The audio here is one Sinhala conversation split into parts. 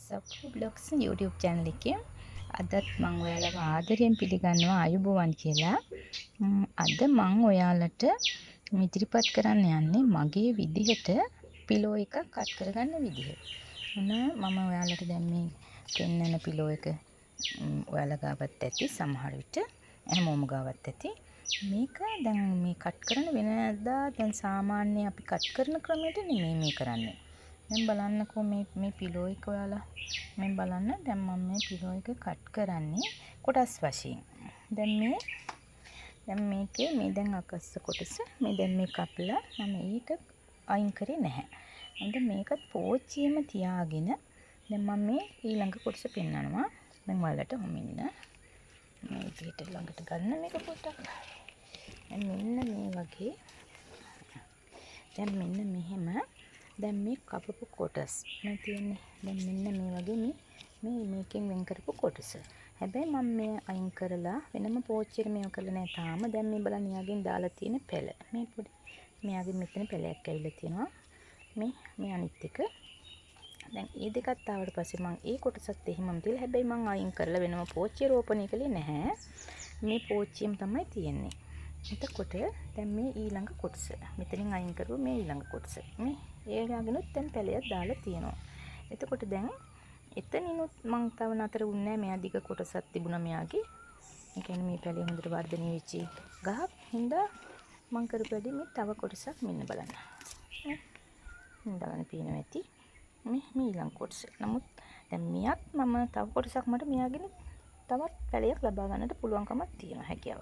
සප්පු බ්ලොග්ස් YouTube channel එකේ අදත් මම ඔයාලව ආදරයෙන් පිළිගන්නවා ආයුබෝවන් කියලා. අද මම ඔයාලට ඉදිරිපත් කරන්න යන්නේ මගේ විදිහට පිලෝ එකක් කට් කරගන්න විදිහ. මම ඔයාලට දැන් මේ පෙන්නන පිලෝ එක ඔයාලා ගාවත් ඇති, සමහර විට හැමෝම ගාවත් ඇති. මේක දැන් මේ කට් කරන වෙනදා දැන් සාමාන්‍ය අපි කට් කරන ක්‍රමයට නෙමෙයි මේ කරන්නේ. දැන් බලන්නකෝ මේ පිලෝ එක ඔයාලා මේ බලන්න. දැන් මම මේ පිලෝ එක කට් කරන්නේ කොටස් වශයෙන්. දැන් මේකේ මේ දැන් අකස්ස කොටස මේ දැන් මේ කපලා මම ඒක අයින් කරේ නැහැ. දැන් මේකත් පෝච්චියේම තියාගෙන දැන් මම මේ ඊළඟ කොටස පෙන්නනවා. දැන් ඔයාලට මෙන්න මේ විදිහට ළඟට ගන්න මේක පොඩ්ඩක්. දැන් මෙන්න මේ වගේ දැන් මෙන්න මෙහෙම දැන් මේ කපපු කොටස් මේ තියෙන්නේ. දැන් මෙන්න මේ වගේ මේකෙන් වෙන් කරපු කොටස. හැබැයි මම මේ අයින් කරලා වෙනම පෝච්චියට මේව කරලා නැහැ තාම. දැන් මේ බලන්න යාගෙන් දාලා තියෙන පෙළ. මේ පොඩි මෙයාගෙන් මෙතන පැලයක් ඇවිල්ලා තියෙනවා. මේ අනිත් එක. දැන් මේ දෙකත් ආවට පස්සේ මම ඒ කොටසත් එහෙමම තියලා හැබැයි මම අයින් කරලා වෙනම පෝච්චිය රෝපණය කළේ නැහැ. මේ පෝච්චියම තමයි තියෙන්නේ. එතකොට දැන් මේ ඊළඟ කොටස මෙතනින් අයින් කරුවා මේ ඊළඟ කොටස මේ ඒගාගෙනුත් දැන් පැලයක් දාලා තියෙනවා. එතකොට දැන් එතනිනුත් මං තව නතර වුණේ නැහැ. මෙයා දිග කොටසක් තිබුණා මෙයාගේ. ඒ කියන්නේ මේ පැලේ හොඳට වර්ධනය වෙච්ච ගහක් හින්දා මං කරපු වැඩි මේ තව කොටසක් මෙන්න බලන්න. හොඳට පේනවා ඇති. මේ ඊළඟ කොටස. නමුත් දැන් මෙයත් මම තව කොටසක් මට මෙයාගෙන තවත් පැලයක් ලබා ගන්නට පුළුවන්කමක් තියෙනවා හැකියාව.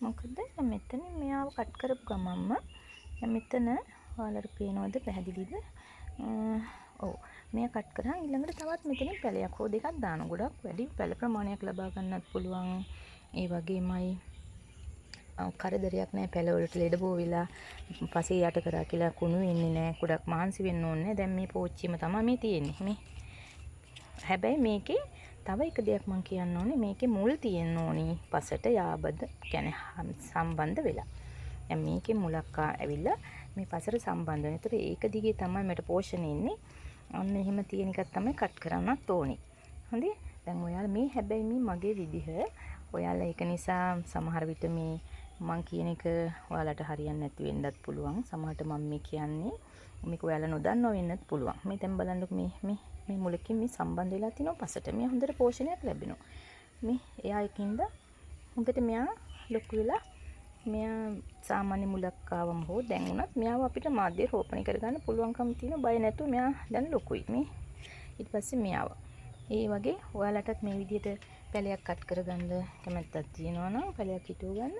මොකද මෙතන මෙයාව කට් කරපු ගමන්ම මෙතන ඔයාලට පේනවද පැහැදිලිද? ඔව් මෙයා කට් කරා ඊළඟට තවත් මෙතනින් පැලයක් හෝ දෙකක් දාන ගොඩක් වැඩි පැල ප්‍රමාණයක් ලබා ගන්නත් පුළුවන්. ඒ වගේමයි කරදරයක් නැහැ. පැල වලට ලෙඩ බෝ වෙලා පස්සේ යට කරා කියලා කුණු වෙන්නේ නැහැ. ගොඩක් මහන්සි වෙන්න ඕනේ නැහැ. දැන් මේ පෝච්චියම තමයි මේ තියෙන්නේ. මේ හැබැයි මේකේ තව එක දෙයක් මම කියන්න ඕනේ. මේකේ මුල් තියෙන්න ඕනි පසට යාබද කියන්නේ සම්බන්ධ වෙලා. දැන් මේකේ මුලක් ඇවිල්ලා මේ පසට සම්බන්ධ වෙන. ඒතර ඒක දිගේ තමයි මට පෝෂණය ඉන්නේ. අන්න එහෙම තියෙන එකක් තමයි කට් කරන්නත් ඕනි. හොඳයි. දැන් ඔයාලා මේ හැබැයි මේ මගේ විදිහ ඔයාලා ඒක නිසා සමහර විට මේ මං කියන එක ඔයාලට හරියන්නේ නැති වෙන්නත් පුළුවන්. සමහරට මම මේ කියන්නේ මේක ඔයාලා නොදන්නව වෙන්නත් පුළුවන්. මේ දැන් බලන්නකො මේ මුලකින් මේ සම්බන්ධ වෙලා තිනවා පසට. මේ හොඳට පෝෂණයක් ලැබෙනවා. මේ එයා එකින්ද හොඳට මෙයා ලොකු වෙලා මෙයා සාමාන්‍ය මුලක් ආවම හෝ දැන් උනත් මෙයාව අපිට මාධ්‍ය රෝපණය කරගන්න පුළුවන්කම තියෙන බය නැතුව මෙයා දැන් ලොකුයි. මේ ඊට පස්සේ මෙයාව ඒ වගේ ඔයාලටත් මේ විදිහට පැලයක් කට් කරගන්න කැමැත්තක් තියෙනවා නම් පැලයක් හිටව ගන්න.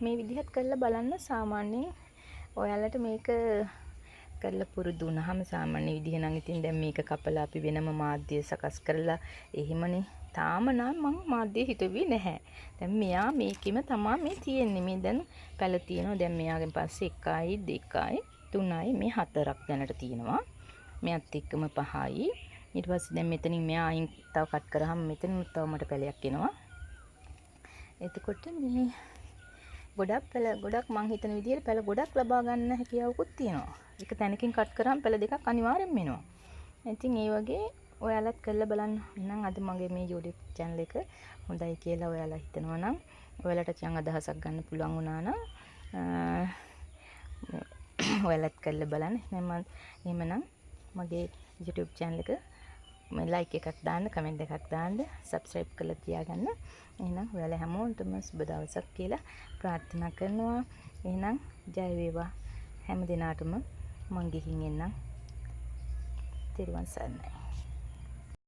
මේ විදිහට කරලා බලන්න. සාමාන්‍යයෙන් ඔයාලට මේක කරලා පුරුදු වුණාම සාමාන්‍ය විදිහ නම් ඉතින් දැන් මේක කපලා අපි වෙනම මාධ්‍ය සකස් කරලා එහෙමනේ තාම නම් මම මාධ්‍ය හිතුවේ නැහැ. දැන් මෙයා මේකෙම තමයි මේ තියෙන්නේ. මේ දැන් පැල තියෙනවා. දැන් මෙයාගෙන් පස්සේ 1යි 2යි 3යි මේ 4ක් දැනට තියෙනවා. මෙයත් එක්කම 5යි. ඊට පස්සේ දැන් මෙතනින් මෙයා අයින් තව කට් කරාම මෙතන තව මට පැලයක් එනවා. එතකොට මේ ගොඩක් මං හිතන විදිහට පැල ගොඩක් ලබා ගන්න හැකියාවකුත් තියෙනවා. එක තැනකින් කට් කරාම පැල දෙකක් අනිවාර්යෙන්ම එනවා. ඉතින් ඒ වගේ ඔයාලත් කරලා බලන්න. එහෙනම් අද මගේ මේ YouTube channel එක හොඳයි කියලා ඔයාලා හිතනවා නම් ඔයාලට චන් අදහසක් ගන්න පුළුවන් වුණා නම් ඔයාලත් කරලා බලන්න. එහෙමනම් මගේ YouTube channel එක like එකක් දාන්න, comment එකක් දාන්න, subscribe කරලා තියාගන්න. එහෙනම් ඔයාලා හැමෝටම සුබ දවසක් කියලා ප්‍රාර්ථනා කරනවා. එහෙනම් ජය වේවා හැම දිනාටම. මං ගිහින් එන්නම්. තෙරුවන් සරණයි.